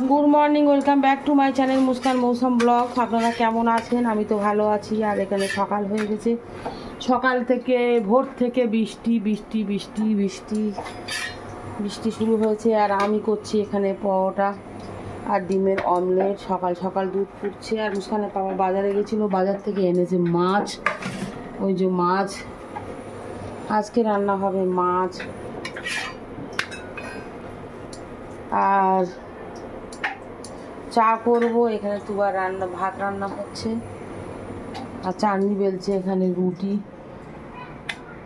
Good morning, welcome back to my channel Muskan মৌসুম blog. আপনারা কেমন আছেন? আমি তো ভালো আছি। আর এখানে সকাল হয়ে গেছে, সকাল থেকে ভোর থেকে বৃষ্টি বৃষ্টি বৃষ্টি বৃষ্টি বৃষ্টি শুরু হয়েছে। আর আমি করছি এখানে পরোটা আর ডিমের অমলেট। সকাল সকাল দুধ ফুটছে। আর মুস্কানের বাবা বাজারে গেছিলো, বাজার থেকে এনেছে মাছ। ওই যে মাছ, আজকে রান্না হবে মাছ। আর চা করবো। এখানে তুবার ভাত রান্না হচ্ছে। আর চাটনি বেলছে, এখানে রুটি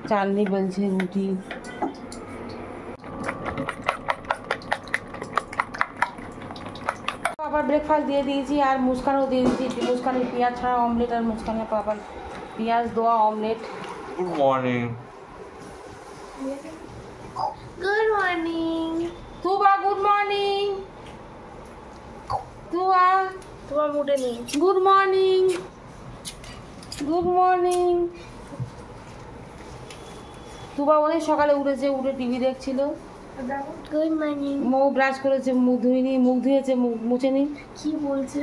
চাটনি বেলছে, রুটি। আবার ব্রেকফাস্ট দিয়ে দিয়েছি আর মুস্কানও দিয়ে দিয়েছি। মুস্কানের পেঁয়াজ ছাড়া অমলেট আর মুস্কানের পাপার পেঁয়াজ দেওয়া omelette. Good morning. Good morning Tuba, good morning. Tuba, তোমার মুডে নেই। Good morning, good morning. Tuba অনেক সকালে উঠেছে, উঠে টিভি দেখছিল। Good morning. মৌ ব্রাশ করেছে, মুখ ধুইনি, মুখ ধুয়েছে, মুখ মুছেনি। কি বলছে?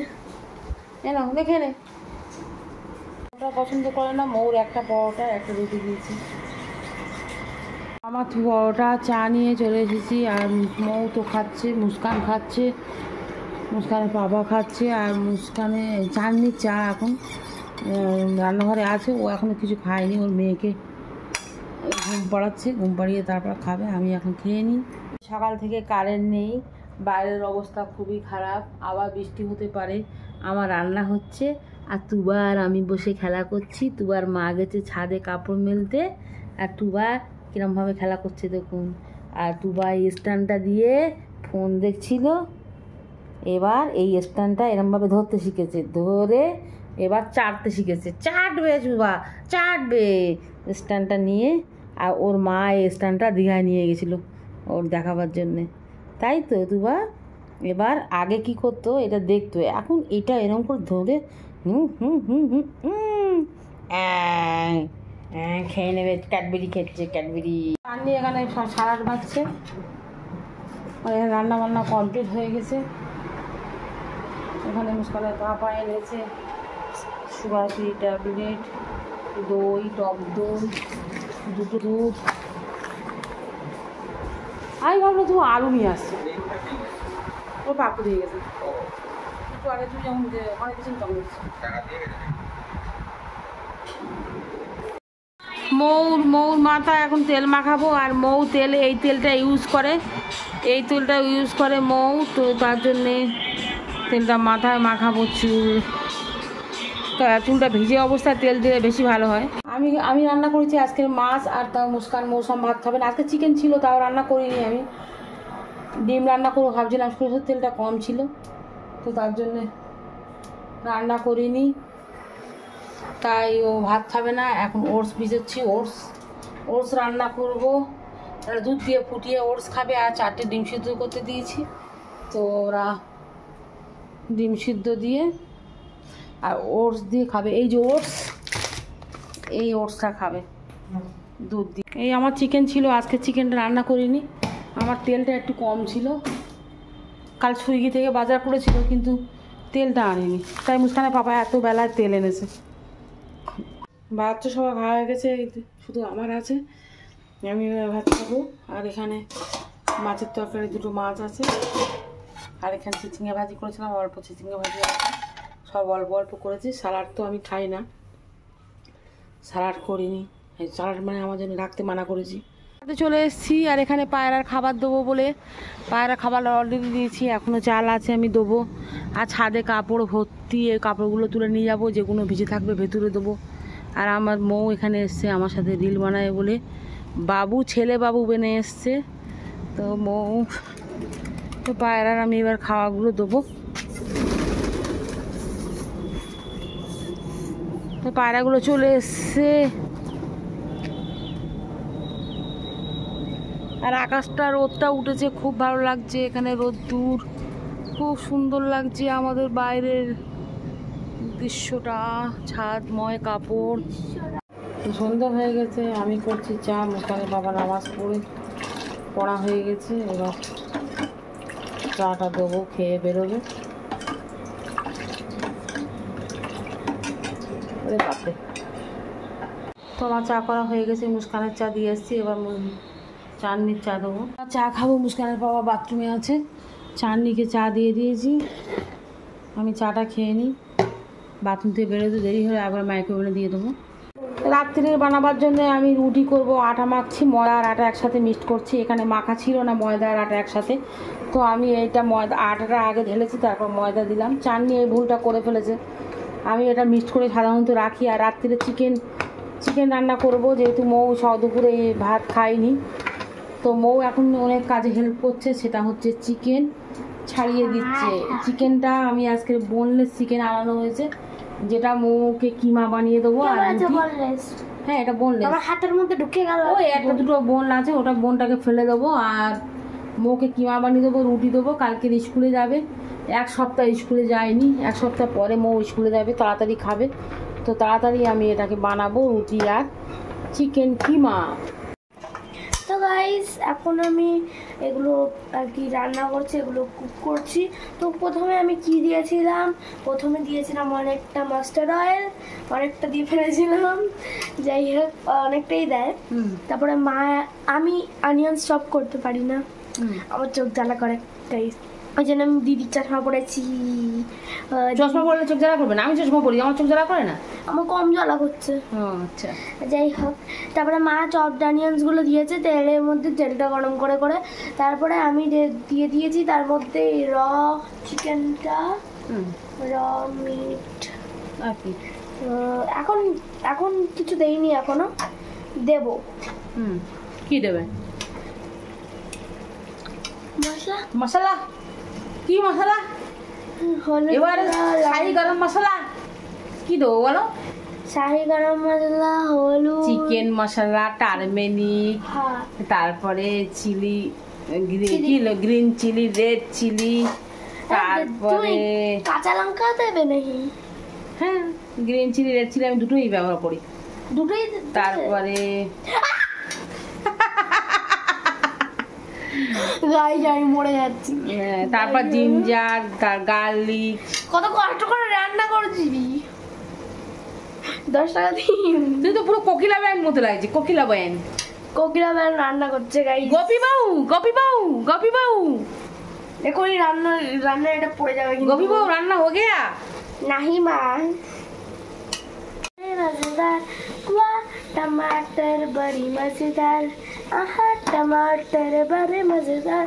না দেখে নে। ওটা পছন্দ করে না। মৌর একটা পরোটা একটা রুটি দিয়েছি। আমার পরোটা চা নিয়ে চলে এসেছি। আর মৌ তো খাচ্ছে, মুস্কান খাচ্ছে, মুস্কানের বাবা খাচ্ছে। আর মুস্কানে চাটনির চা এখন রান্নাঘরে আছে। ও এখনও কিছু খায়নি, ওর মেয়েকে ঘুম পাড়াচ্ছে, ঘুম পাড়িয়ে তারপর খাবে। আমি এখন খেয়ে নিই। সকাল থেকে কারেন্ট নেই, বাইরের অবস্থা খুবই খারাপ, আবার বৃষ্টি হতে পারে। আমার রান্না হচ্ছে আর তুবা আর আমি বসে খেলা করছি। তুবার মা গেছে ছাদে কাপড় মেলতে। আর তুবা কিরমভাবে খেলা করছে দেখুন। আর তুবা এই স্ট্যান্ডটা দিয়ে ফোন দেখছিল। এবার এই স্ট্যান্ডটা এরমভাবে ধরতে শিখেছে, ধরে এবার চাটতে শিখেছে। চাটবে তুবা, চাটবে স্ট্যান্ডটা নিয়ে। আর ওর মা এই স্ট্যান্ডটা দীঘায় নিয়ে গেছিলো ওর দেখাবার জন্যে, তাই তো তুবা? এবার আগে কি করতো এটা দেখতো, এখন এটা এরকম করে ধরে হুম হুম হুম হুম হুম খেয়ে নেবে। Cadbury খেচ্ছে, Cadbury. রান্নি এখানে সালাড বাঁচছে। রান্না বান্না কমপ্লিট হয়ে গেছে। এখানে মুস্কানের পাপা এনেছে সুগার ফ্রি ট্যাবলেট, দই, টক দই, দুটো দুধ। আমি ভাবলো তুমি আলু নিয়ে আসছো, ও পাপু দিয়ে গেছে। একটু আগে তুই যখন অনেক কিছু তখন মৌর মাথা এখন তেল মাখাবো। আর মৌ তেল, এই তেলটা ইউজ করে, এই তেলটা ইউজ করে মৌ। তো তার জন্যে তেলটা মাথায় মাখাবো। চুলটা ভিজে অবস্থায় তেল দিলে বেশি ভালো হয়। আমি রান্না করেছি আজকে মাছ। আর তাও মুস্কান মৌসুম ভাত খাবেন। আজকে চিকেন ছিল, তাও রান্না করিনি। আমি ডিম রান্না করবো ভাবছিলাম, সরষের তেলটা কম ছিল তো তার জন্যে রান্না করিনি। তাই ও ভাত খাবে না। এখন ওটস ভিজেচ্ছি, ওটস রান্না করবো। দুধ দিয়ে ফুটিয়ে ওটস খাবে। আর 4টে ডিম সিদ্ধ করতে দিয়েছি, তো ওরা ডিম সিদ্ধ দিয়ে আর ওটস দিয়ে খাবে। এই যে ওটস, এই ওটসটা খাবে দুধ দিয়ে। এই আমার চিকেন ছিল, আজকে চিকেনটা রান্না করিনি। আমার তেলটা একটু কম ছিল, কাল সুইগি থেকে বাজার করেছিল কিন্তু তেলটা আনিনি। তাই মুস্কানের পাপা এত বেলায় তেল এনেছে। বাচ্চা সবাই খাওয়া হয়ে গেছে, শুধু আমার আছে। আমি ভাত খাবো। আর এখানে মাছের তরকারি, দুটো মাছ আছে। আর এখানে চিচিঙ্গা ভাজি করেছিলাম, অল্প চিচিঙ্গা ভাজি আছে, সব অল্প অল্প করেছি। স্যালাড তো আমি খাই না, স্যালাড করিনি। স্যালাড মানে আমার জন্য রাখতে মানা করেছি। চলে এসেছি। আর এখানে পায়রার খাবার দেবো বলে পায়রা খাবার অলরেডি দিয়েছি, এখনও চাল আছে আমি দেবো। আর ছাদে কাপড় ভর্তি, এই কাপড়গুলো তুলে নিয়ে যাবো, যেগুলো ভিজে থাকবে ভেতরে দেবো। আর আমার মৌ এখানে এসছে আমার সাথে রিল বানায় বলে, বাবু ছেলে বাবু বেনে এসছে। তো মৌ তো পায়রার আমি এবার খাওয়াগুলো দেবো। তো পায়রাগুলো চলে এসছে। আর আকাশটা, রোদটা উঠেছে, খুব ভালো লাগছে। এখানে রোদ্দুর, খুব সুন্দর লাগছে আমাদের বাইরের দৃশ্যটা। ছাদময় কাপড়। সন্ধ্যা হয়ে গেছে, আমি করছি চা। মুস্কানের বাবা নামাজ পড়া হয়ে গেছে। এবার চাটা দেবো, খেয়ে বেরোবে। বাপরে, তো আমার চা করা হয়ে গেছে, মুস্কানের চা দিয়ে এসেছি, এবার চাননির চা দেবো। চা খাবো, মুস্কানের বাবা বাথরুমে আছে, চাননিকে চা দিয়ে দিয়েছি, আমি চাটা খেয়ে নিই, বাথরুম থেকে বেরোতে দেরি হলে আবার মাইক্রোওভেনে দিয়ে দেবো। রাত্রির বানাবার জন্য আমি রুটি করব, আটা মাখছি, ময়দা আর আটা একসাথে মিক্সড করছি। এখানে মাখা ছিল না ময়দা আর আটা একসাথে, তো আমি এইটা আটাটা আগে ঢেলেছি, তারপর ময়দা দিলাম। চাননি এই ভুলটা করে ফেলেছে, আমি এটা মিক্সড করে সাধারণত রাখি। আর রাত্রিরে চিকেন রান্না করব, যেহেতু মৌ দুপুরে ভাত খায়নি, তো মৌ এখন অনেক কাজে হেল্প করছে, সেটা হচ্ছে চিকেন ছাড়িয়ে দিচ্ছে। চিকেনটা আমি আজকে বোনলেস চিকেন আনানো হয়েছে, যেটা মৌকে কিমা বানিয়ে দেবো। আর হ্যাঁ, এটা বোনলেস, আমার হাতের মধ্যে ঢুকে গেল। ওই একটা দুটো বোন আছে, ওটা বোনটাকে ফেলে দেবো, আর মৌকে কিমা বানিয়ে দেবো, রুটি দেবো। কালকে স্কুলে যাবে, এক সপ্তাহ স্কুলে যায়নি, এক সপ্তাহ পরে মৌ স্কুলে যাবে, তাড়াতাড়ি খাবে, তো তাড়াতাড়ি আমি এটাকে বানাবো, রুটি আর চিকেন কিমা। তো গাইস, এখন আমি এগুলো আর কি রান্না করছি, এগুলো কুক করছি। তো প্রথমে আমি কি দিয়েছিলাম, প্রথমে দিয়েছিলাম অনেকটা মাস্টার্ড অয়েল, অনেকটা দিয়ে ফেলেছিলাম, যাই হোক অনেকটাই দেয়। তারপরে আমি অনিয়ন্স চপ করতে পারি না, আমার চোখ জ্বালা করে গাইস, ওই জন্য আমি দিদির চশমা পড়েছি। চশমা পরলে চোখ জ্বালা করবে না? আমি চশমা পরি, আমার চোখ জ্বালা করে না, আমার কম জ্বালা করছে। আচ্ছা, যাই হোক, তারপরে মা চপড অনিয়ন্সগুলো দিয়েছে তেলের মধ্যে, তেলটা গরম করে করে, তারপরে আমি দিয়ে দিয়েছি তার মধ্যে র চিকেনটা, র মিট আর কি। এখন কিছু দেইনি, এখনো দেব। কি দেবে? মশলা। মশলা? কি মশলা? এবার শাহি গরম মশলা কি দেবো বলো? শাহি গরম মশলা, হলুদ, চিকেন মশলা, টারমেরিক, তারপরে chilli, green chilli, red chilli, তারপরে কাঁচা লঙ্কা দেবে নাকি? হ্যাঁ, গ্রিন চিলি, রেড চিলি আমি দুটোই ব্যবহার করি, দুটোই। তারপরে গাইস আমি মরে যাচ্ছি। তারপর জিঞ্জার, তার গার্লিক। কত কষ্ট করে রান্না করছিস, 10 টাকা দিন। তুই তো পুরো কোকিলা ব্যান মতো লাগছে, কোকিলা ব্যান রান্না করছে গাইস। গোপী বাবু দেখো এই রান্না এটা পড়ে যাবে কিন্তু। গোপী বাবু রান্না হো গেয়া? नहीं माँ। मजेदार, वाह टमाटर बड़ी मजेदार, आहा टमाटर बड़े मजेदार,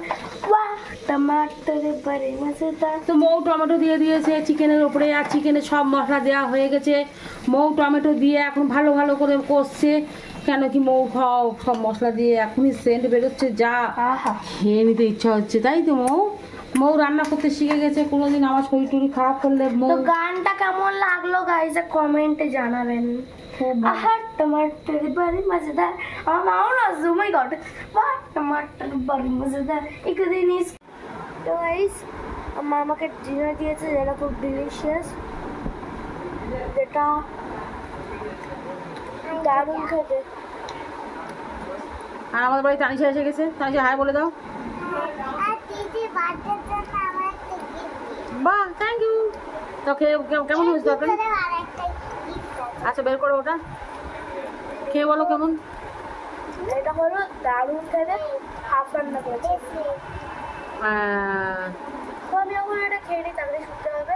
वाह टमाटर बड़े मजेदार। তো মৌ টমেটো দিয়ে দিয়েছে চিকেনের উপরে, আর চিকেনে সব মশলা দেওয়া হয়ে গেছে। মৌ টমেটো দিয়ে এখন ভালো ভালো করে কষছে, কেন কি মৌ খাও সব মশলা দিয়ে এখনই সেন্ট বেরোচ্ছে, যা খেয়ে নিতে ইচ্ছা হচ্ছে, তাই তো মৌ রান্না করতে শিখে গেছে। কোনোদিন আমার শরীর টরীর খারাপ করলে তো গানটা কেমন লাগলো গাইস কমেন্টে জানাবেন। আহা টমাटर बड़ी मजेदार, আমার মাও না, ও মাই গড, বাহ টমাटर बड़ी मजेदार। एक दिन इस তো গাইস আমার আমাকে ডিনার দিয়েছে, যেটা খুব ডিলিশিয়াস, যেটা দারুণ খেতে। আর আমাদের বাড়ি তানিশা এসে গেছে, তানিশা হাই বলে দাও। বাহ, থ্যাংক ইউ। তো কেমন হয়েছে তরকারি? আচ্ছা, বের করো ওটা, খেয়ে বলো কেমন। এটা হলো দারুণ খেতে, হাফ রান্না করেছে। তো আমি এখন এটা খেয়ে নিই, তাড়াতাড়ি শুনতে হবে,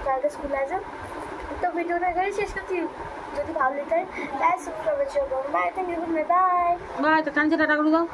কালকে স্কুলে আছে। তো ভিডিওটা এখানে শেষ করছি, যদি ভালো লাগে লাইক সাবস্ক্রাইব করবেন। Bye, thank you, good bye. Bye, তো তানিশা টাটা করে দাও।